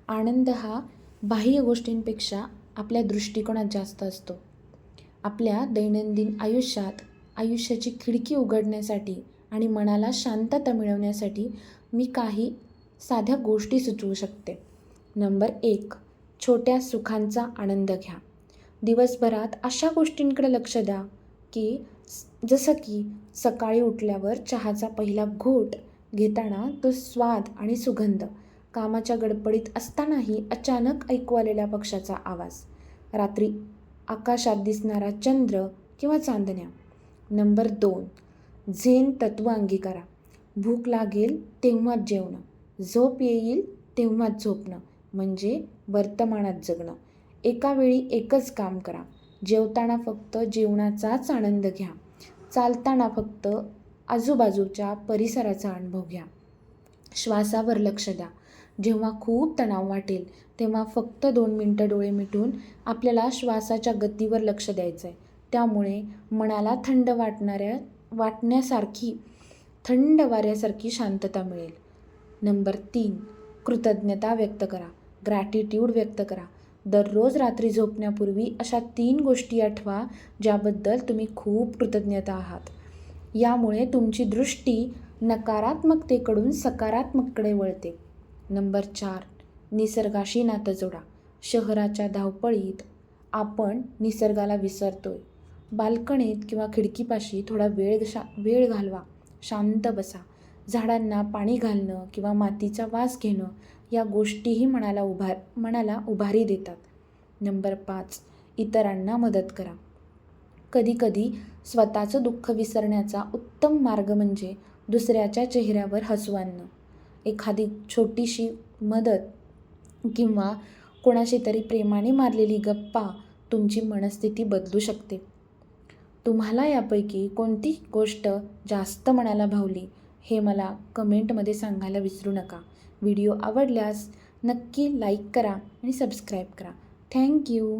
आनंद हा बाह्य गोष्टींपेक्षा आपल्या दृष्टिकोनात जास्त असतो. आपल्या दैनंदिन आयुष्यात आयुष्याची खिडकी उघडण्यासाठी आणि मनाला शांतता मिळवण्यासाठी मी काही साध्या गोष्टी सुचवू शकते. नंबर 1, छोट्या सुखांचा आनंद घ्या. दिवसभरात अशा गोष्टींकडे लक्ष द्या की जसं की सकाळी उठल्यावर चहाचा पहिला घोट घेताना तो स्वाद आणि सुगंध, कामाच्या गडबडीत असतानाही अचानक ऐकू आलेल्या पक्ष्याचा आवाज, रात्री आकाशात दिसणारा चंद्र किंवा चांदण्या. नंबर 2, झेन तत्त्व अंगीकारा. भूक लागेल तेव्हाच जेवणं, झोप येईल तेव्हाच झोपणं म्हणजे वर्तमानात जगणं. एका वेळी एकच काम करा. जेवताना फक्त जेवणाचाच आनंद घ्या. चालताना फक्त आजूबाजूच्या परिसराचा अनुभव घ्या. श्वासावर लक्ष द्या. जेव्हा खूप तणाव वाटेल तेव्हा फक्त 2 मिनटं डोळे मिटून आपल्याला श्वासाच्या गतीवर लक्ष द्यायचं आहे. त्यामुळे मनाला थंड वाऱ्यासारखी शांतता मिळेल. नंबर 3, कृतज्ञता व्यक्त करा. ग्रॅटिट्यूड व्यक्त करा. दररोज रात्री झोपण्यापूर्वी अशा 3 गोष्टी आठवा ज्याबद्दल तुम्ही खूप कृतज्ञता आहात. यामुळे तुमची दृष्टी नकारात्मकतेकडून सकारात्मककडे वळते. नंबर 4, निसर्गाशी नातं जोडा. शहराच्या धावपळीत आपण निसर्गाला विसरतोय. बाल्कनीत किंवा खिडकीपाशी थोडा वेळ घालवा. शांत बसा. झाडांना पाणी घालणं किंवा मातीचा वास घेणं या गोष्टीही मनाला उभारी देतात. नंबर 5, इतरांना मदत करा. कधीकधी स्वतःचं दुःख विसरण्याचा उत्तम मार्ग म्हणजे दुसऱ्याच्या चेहऱ्यावर हसू आणणं. एखादी छोटीशी मदत किंवा कोणाशी तरी प्रेमाने मारलेली गप्पा तुमची मनस्थिती बदलू शकते. तुम्हाला यापैकी कोणती गोष्ट जास्त मनाला भावली हे मला कमेंटमध्ये सांगायला विसरू नका. व्हिडिओ आवडल्यास नक्की लाईक करा आणि सबस्क्राईब करा. थँक्यू.